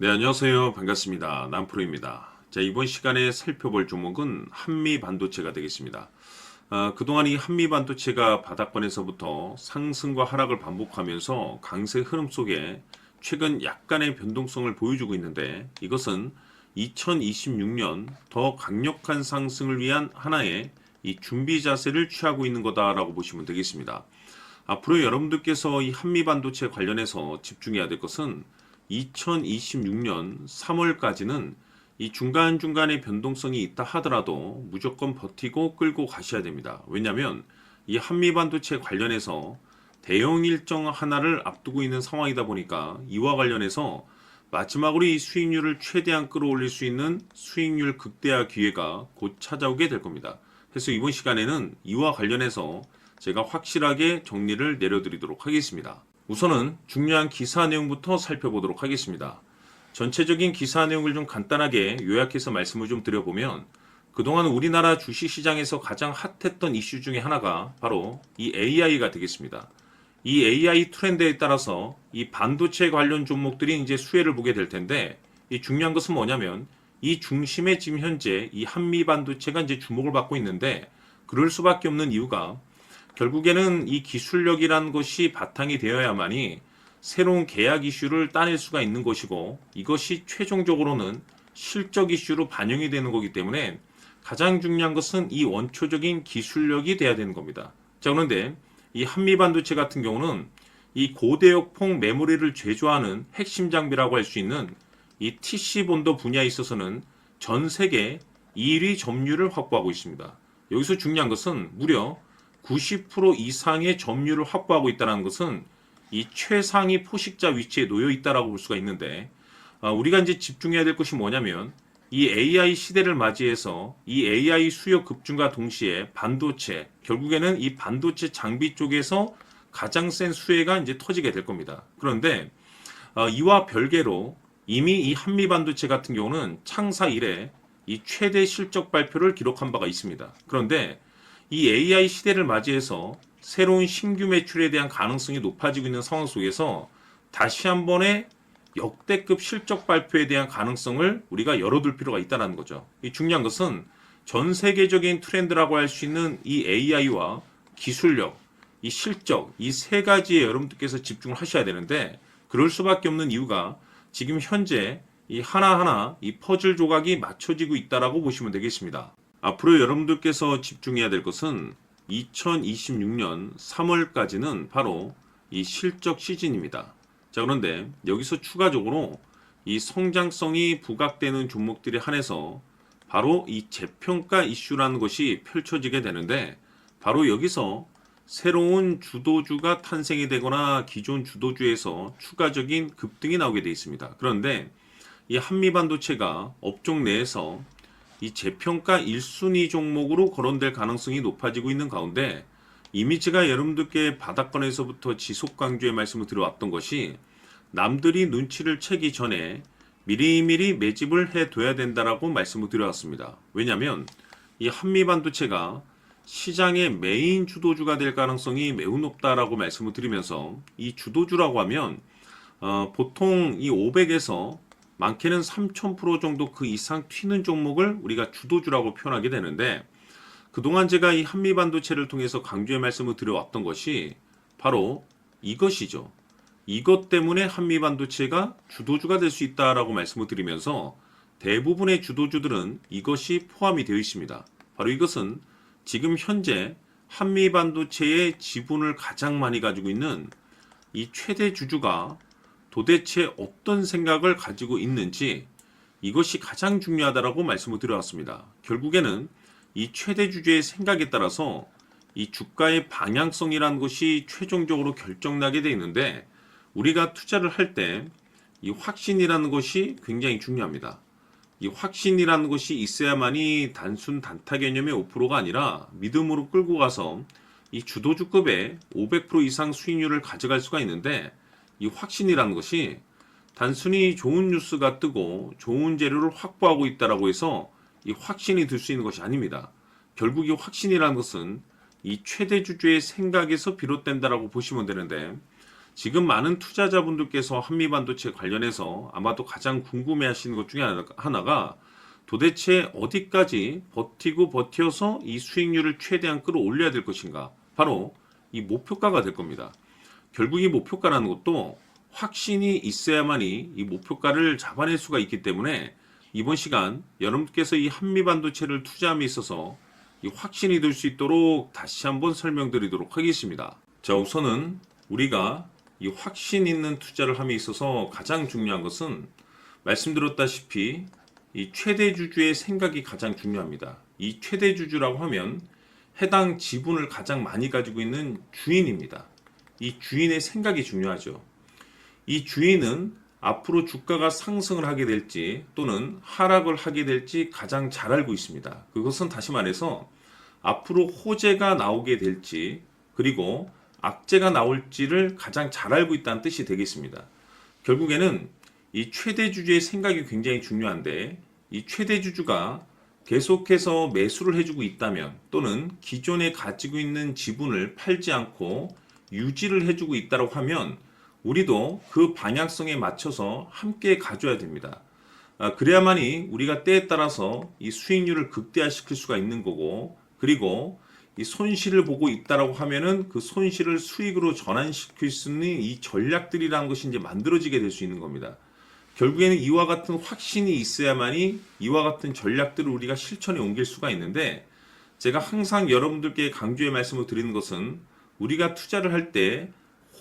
네, 안녕하세요. 반갑습니다. 남프로입니다. 자, 이번 시간에 살펴볼 종목은 한미반도체가 되겠습니다. 그동안 이 한미반도체가 바닥권에서부터 상승과 하락을 반복하면서 강세 흐름 속에 최근 약간의 변동성을 보여주고 있는데, 이것은 2026년 더 강력한 상승을 위한 하나의 이 준비 자세를 취하고 있는 거다라고 보시면 되겠습니다. 앞으로 여러분들께서 이 한미반도체 관련해서 집중해야 될 것은 2026년 3월까지는 이 중간중간에 변동성이 있다 하더라도 무조건 버티고 끌고 가셔야 됩니다. 왜냐하면 이 한미반도체 관련해서 대형 일정 하나를 앞두고 있는 상황이다 보니까 이와 관련해서 마지막으로 이 수익률을 최대한 끌어올릴 수 있는 수익률 극대화 기회가 곧 찾아오게 될 겁니다. 그래서 이번 시간에는 이와 관련해서 제가 확실하게 정리를 내려드리도록 하겠습니다. 우선은 중요한 기사 내용부터 살펴보도록 하겠습니다. 전체적인 기사 내용을 좀 간단하게 요약해서 말씀을 좀 드려보면, 그동안 우리나라 주식시장에서 가장 핫했던 이슈 중에 하나가 바로 이 AI가 되겠습니다. 이 AI 트렌드에 따라서 이 반도체 관련 종목들이 이제 수혜를 보게 될 텐데, 이 중요한 것은 뭐냐면 이 중심에 지금 현재 이 한미 반도체가 이제 주목을 받고 있는데, 그럴 수밖에 없는 이유가 결국에는 이 기술력이라는 것이 바탕이 되어야만이 새로운 계약 이슈를 따낼 수가 있는 것이고, 이것이 최종적으로는 실적 이슈로 반영이 되는 거기 때문에 가장 중요한 것은 이 원초적인 기술력이 돼야 되는 겁니다. 자, 그런데 이 한미반도체 같은 경우는 이 고대역폭 메모리를 제조하는 핵심 장비라고 할 수 있는 이 TC본도 분야에 있어서는 전 세계 1위 점유율을 확보하고 있습니다. 여기서 중요한 것은 무려 90% 이상의 점유율을 확보하고 있다는 것은 이 최상위 포식자 위치에 놓여 있다라고 볼 수가 있는데, 우리가 이제 집중해야 될 것이 뭐냐면 이 AI 시대를 맞이해서 이 AI 수요 급증과 동시에 반도체, 결국에는 이 반도체 장비 쪽에서 가장 센 수혜가 이제 터지게 될 겁니다. 그런데 이와 별개로 이미 이 한미 반도체 같은 경우는 창사 이래 이 최대 실적 발표를 기록한 바가 있습니다. 그런데 이 AI 시대를 맞이해서 새로운 신규 매출에 대한 가능성이 높아지고 있는 상황 속에서 다시 한 번의 역대급 실적 발표에 대한 가능성을 우리가 열어둘 필요가 있다는 거죠. 이 중요한 것은 전 세계적인 트렌드라고 할 수 있는 이 AI와 기술력, 이 실적, 이 세 가지에 여러분들께서 집중을 하셔야 되는데, 그럴 수밖에 없는 이유가 지금 현재 이 하나하나 이 퍼즐 조각이 맞춰지고 있다라고 보시면 되겠습니다. 앞으로 여러분들께서 집중해야 될 것은 2026년 3월까지는 바로 이 실적 시즌입니다. 자, 그런데 여기서 추가적으로 이 성장성이 부각되는 종목들에 한해서 바로 이 재평가 이슈라는 것이 펼쳐지게 되는데, 바로 여기서 새로운 주도주가 탄생이 되거나 기존 주도주에서 추가적인 급등이 나오게 되어 있습니다. 그런데 이 한미반도체가 업종 내에서 이 재평가 1순위 종목으로 거론될 가능성이 높아지고 있는 가운데, 이미 제가 여러분들께 바닥권에서부터 지속 강조의 말씀을 드려왔던 것이 남들이 눈치를 채기 전에 미리미리 매집을 해둬야 된다라고 말씀을 드려왔습니다. 왜냐하면 이 한미반도체가 시장의 메인 주도주가 될 가능성이 매우 높다라고 말씀을 드리면서, 이 주도주라고 하면 보통 이 500에서 많게는 3000% 정도 그 이상 튀는 종목을 우리가 주도주라고 표현하게 되는데, 그동안 제가 이 한미반도체를 통해서 강조의 말씀을 드려왔던 것이 바로 이것이죠. 이것 때문에 한미반도체가 주도주가 될 수 있다라고 말씀을 드리면서, 대부분의 주도주들은 이것이 포함이 되어 있습니다. 바로 이것은 지금 현재 한미반도체의 지분을 가장 많이 가지고 있는 이 최대 주주가 도대체 어떤 생각을 가지고 있는지, 이것이 가장 중요하다라고 말씀을 드려왔습니다. 결국에는 이 최대 주주의 생각에 따라서 이 주가의 방향성이라는 것이 최종적으로 결정나게 되어 있는데, 우리가 투자를 할 때 이 확신이라는 것이 굉장히 중요합니다. 이 확신이라는 것이 있어야만이 단순 단타 개념의 5%가 아니라 믿음으로 끌고 가서 이 주도주급의 500% 이상 수익률을 가져갈 수가 있는데, 이 확신이라는 것이 단순히 좋은 뉴스가 뜨고 좋은 재료를 확보하고 있다라고 해서 이 확신이 들 수 있는 것이 아닙니다. 결국 이 확신이라는 것은 이 최대 주주의 생각에서 비롯된다라고 보시면 되는데, 지금 많은 투자자분들께서 한미반도체 관련해서 아마도 가장 궁금해 하시는 것 중에 하나가 도대체 어디까지 버티고 버텨서 이 수익률을 최대한 끌어올려야 될 것인가? 바로 이 목표가가 될 겁니다. 결국 이 목표가라는 것도 확신이 있어야만이 이 목표가를 잡아낼 수가 있기 때문에 이번 시간 여러분께서 이 한미반도체를 투자함에 있어서 이 확신이 될 수 있도록 다시 한번 설명드리도록 하겠습니다. 자, 우선은 우리가 이 확신 있는 투자를 함에 있어서 가장 중요한 것은 말씀드렸다시피 이 최대 주주의 생각이 가장 중요합니다. 이 최대 주주라고 하면 해당 지분을 가장 많이 가지고 있는 주인입니다. 이 주인의 생각이 중요하죠. 이 주인은 앞으로 주가가 상승을 하게 될지 또는 하락을 하게 될지 가장 잘 알고 있습니다. 그것은 다시 말해서 앞으로 호재가 나오게 될지 그리고 악재가 나올지를 가장 잘 알고 있다는 뜻이 되겠습니다. 결국에는 이 최대 주주의 생각이 굉장히 중요한데 이 최대 주주가 계속해서 매수를 해주고 있다면 또는 기존에 가지고 있는 지분을 팔지 않고 유지를 해주고 있다고 하면 우리도 그 방향성에 맞춰서 함께 가져야 됩니다. 그래야만이 우리가 때에 따라서 이 수익률을 극대화시킬 수가 있는 거고 그리고 이 손실을 보고 있다라고 하면은 그 손실을 수익으로 전환시킬 수 있는 이 전략들이라는 것이 이제 만들어지게 될 수 있는 겁니다. 결국에는 이와 같은 확신이 있어야만이 이와 같은 전략들을 우리가 실천에 옮길 수가 있는데 제가 항상 여러분들께 강조의 말씀을 드리는 것은 우리가 투자를 할 때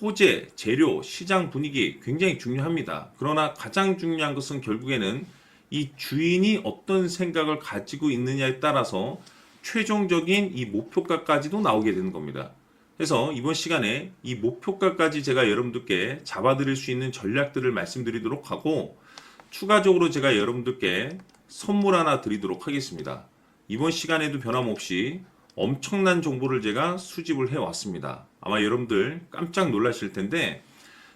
호재, 재료, 시장 분위기 굉장히 중요합니다. 그러나 가장 중요한 것은 결국에는 이 주인이 어떤 생각을 가지고 있느냐에 따라서 최종적인 이 목표가까지도 나오게 되는 겁니다. 그래서 이번 시간에 이 목표가까지 제가 여러분들께 잡아드릴 수 있는 전략들을 말씀드리도록 하고 추가적으로 제가 여러분들께 선물 하나 드리도록 하겠습니다. 이번 시간에도 변함없이 엄청난 정보를 제가 수집을 해왔습니다. 아마 여러분들 깜짝 놀라실 텐데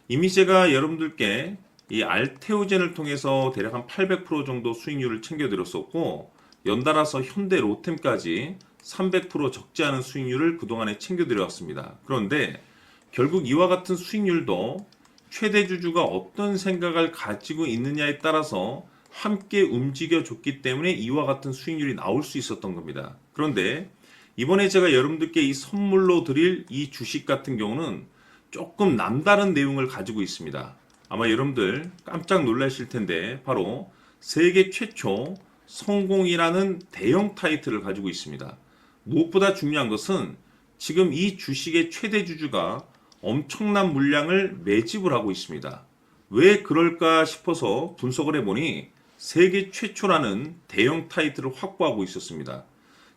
이미 제가 여러분들께 이 알테오젠을 통해서 대략 한 800% 정도 수익률을 챙겨드렸었고 연달아서 현대 로템까지 300% 적지 않은 수익률을 그동안에 챙겨드려왔습니다. 그런데 결국 이와 같은 수익률도 최대 주주가 어떤 생각을 가지고 있느냐에 따라서 함께 움직여줬기 때문에 이와 같은 수익률이 나올 수 있었던 겁니다. 그런데 이번에 제가 여러분들께 이 선물로 드릴 이 주식 같은 경우는 조금 남다른 내용을 가지고 있습니다. 아마 여러분들 깜짝 놀라실 텐데 바로 세계 최초 성공이라는 대형 타이틀을 가지고 있습니다. 무엇보다 중요한 것은 지금 이 주식의 최대 주주가 엄청난 물량을 매집을 하고 있습니다. 왜 그럴까 싶어서 분석을 해보니 세계 최초라는 대형 타이틀을 확보하고 있었습니다.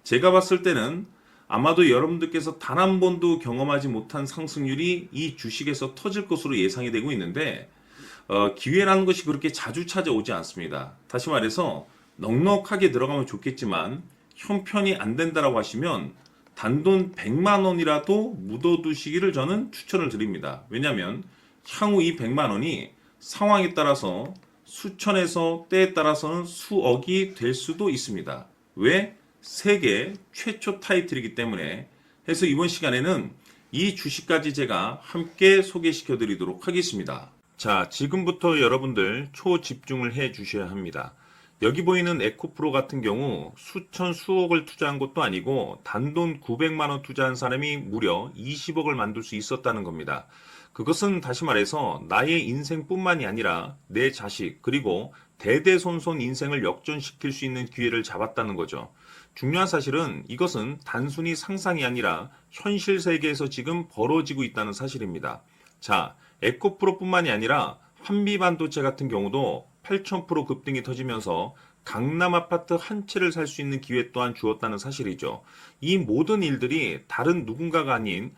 제가 봤을 때는 아마도 여러분들께서 단 한 번도 경험하지 못한 상승률이 이 주식에서 터질 것으로 예상이 되고 있는데 기회라는 것이 그렇게 자주 찾아오지 않습니다. 다시 말해서 넉넉하게 들어가면 좋겠지만 형편이 안 된다라고 하시면 단돈 100만 원이라도 묻어두시기를 저는 추천을 드립니다. 왜냐하면 향후 이 100만 원이 상황에 따라서 수천에서 때에 따라서는 수억이 될 수도 있습니다. 왜? 세계 최초 타이틀이기 때문에. 해서 이번 시간에는 이 주식까지 제가 함께 소개시켜 드리도록 하겠습니다. 자, 지금부터 여러분들 초집중을 해 주셔야 합니다. 여기 보이는 에코프로 같은 경우 수천 수억을 투자한 것도 아니고 단돈 900만 원 투자한 사람이 무려 20억을 만들 수 있었다는 겁니다. 그것은 다시 말해서 나의 인생뿐만이 아니라 내 자식 그리고 대대손손 인생을 역전시킬 수 있는 기회를 잡았다는 거죠. 중요한 사실은 이것은 단순히 상상이 아니라 현실 세계에서 지금 벌어지고 있다는 사실입니다. 자, 에코프로뿐만이 아니라 한미반도체 같은 경우도 8,000% 급등이 터지면서 강남 아파트 한 채를 살 수 있는 기회 또한 주었다는 사실이죠. 이 모든 일들이 다른 누군가가 아닌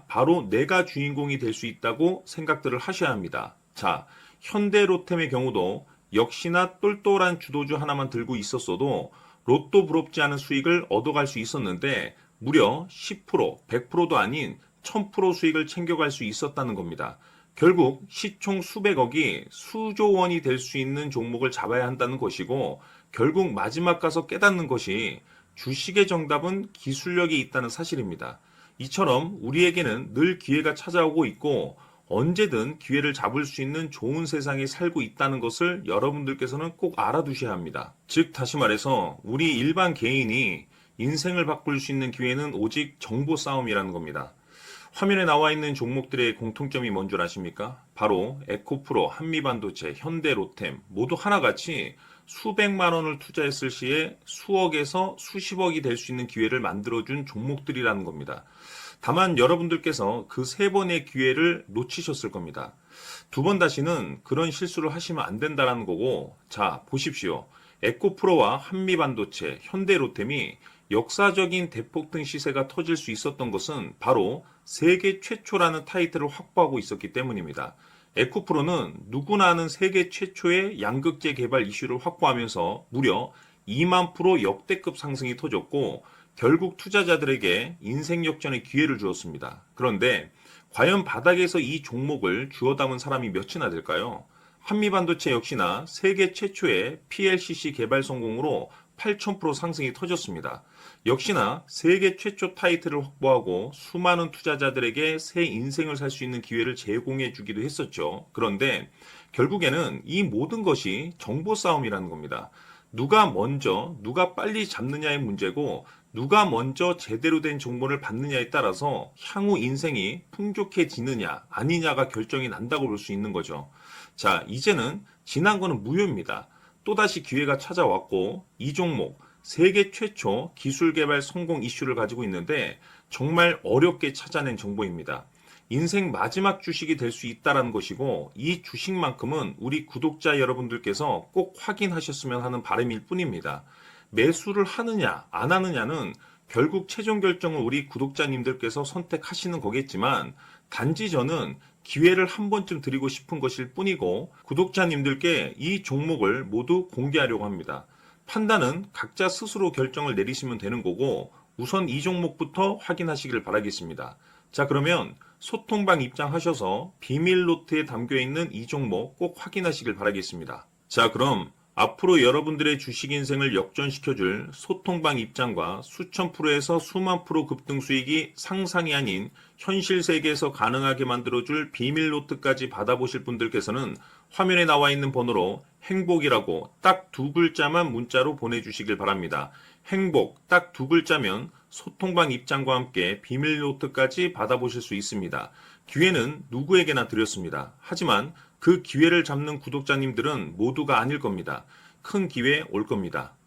바로 내가 주인공이 될 수 있다고 생각들을 하셔야 합니다. 자, 현대로템의 경우도 역시나 똘똘한 주도주 하나만 들고 있었어도 로또 부럽지 않은 수익을 얻어갈 수 있었는데 무려 10%, 100%도 아닌 1000% 수익을 챙겨갈 수 있었다는 겁니다. 결국 시총 수백억이 수조 원이 될 수 있는 종목을 잡아야 한다는 것이고 결국 마지막 가서 깨닫는 것이 주식의 정답은 기술력이 있다는 사실입니다. 이처럼 우리에게는 늘 기회가 찾아오고 있고 언제든 기회를 잡을 수 있는 좋은 세상에 살고 있다는 것을 여러분들께서는 꼭 알아두셔야 합니다. 즉, 다시 말해서 우리 일반 개인이 인생을 바꿀 수 있는 기회는 오직 정보 싸움이라는 겁니다. 화면에 나와 있는 종목들의 공통점이 뭔 줄 아십니까? 바로 에코프로, 한미반도체, 현대로템 모두 하나같이 수백만 원을 투자했을 시에 수억에서 수십억이 될 수 있는 기회를 만들어준 종목들이라는 겁니다. 다만 여러분들께서 그 세 번의 기회를 놓치셨을 겁니다. 두 번 다시는 그런 실수를 하시면 안 된다는 거고, 자, 보십시오. 에코프로와 한미반도체, 현대로템이 역사적인 대폭등 시세가 터질 수 있었던 것은 바로 세계 최초라는 타이틀을 확보하고 있었기 때문입니다. 에코프로는 누구나 아는 세계 최초의 양극재 개발 이슈를 확보하면서 무려 2만 프로 역대급 상승이 터졌고, 결국 투자자들에게 인생 역전의 기회를 주었습니다. 그런데 과연 바닥에서 이 종목을 주워 담은 사람이 몇이나 될까요? 한미반도체 역시나 세계 최초의 PLCC 개발 성공으로 8,000% 상승이 터졌습니다. 역시나 세계 최초 타이틀을 확보하고 수많은 투자자들에게 새 인생을 살 수 있는 기회를 제공해 주기도 했었죠. 그런데 결국에는 이 모든 것이 정보 싸움이라는 겁니다. 누가 먼저, 누가 빨리 잡느냐의 문제고, 누가 먼저 제대로 된 정보를 받느냐에 따라서 향후 인생이 풍족해지느냐, 아니냐가 결정이 난다고 볼 수 있는 거죠. 자, 이제는 지난 거는 무효입니다. 또다시 기회가 찾아왔고, 이 종목, 세계 최초 기술 개발 성공 이슈를 가지고 있는데, 정말 어렵게 찾아낸 정보입니다. 인생 마지막 주식이 될 수 있다는 것이고, 이 주식만큼은 우리 구독자 여러분들께서 꼭 확인하셨으면 하는 바람일 뿐입니다. 매수를 하느냐 안 하느냐는 결국 최종 결정을 우리 구독자님들께서 선택하시는 거겠지만, 단지 저는 기회를 한 번쯤 드리고 싶은 것일 뿐이고, 구독자님들께 이 종목을 모두 공개하려고 합니다. 판단은 각자 스스로 결정을 내리시면 되는 거고, 우선 이 종목부터 확인하시길 바라겠습니다. 자, 그러면 소통방 입장하셔서 비밀 노트에 담겨 있는 이 종목 꼭 확인하시길 바라겠습니다. 자, 그럼 앞으로 여러분들의 주식 인생을 역전시켜줄 소통방 입장과 수천 프로에서 수만 프로 급등 수익이 상상이 아닌 현실 세계에서 가능하게 만들어줄 비밀 노트까지 받아보실 분들께서는 화면에 나와 있는 번호로 행복이라고 딱 두 글자만 문자로 보내주시길 바랍니다. 행복 딱 두 글자면 소통방 입장과 함께 비밀 노트까지 받아보실 수 있습니다. 기회는 누구에게나 드렸습니다. 하지만 그 기회를 잡는 구독자님들은 모두가 아닐 겁니다. 큰 기회 올 겁니다.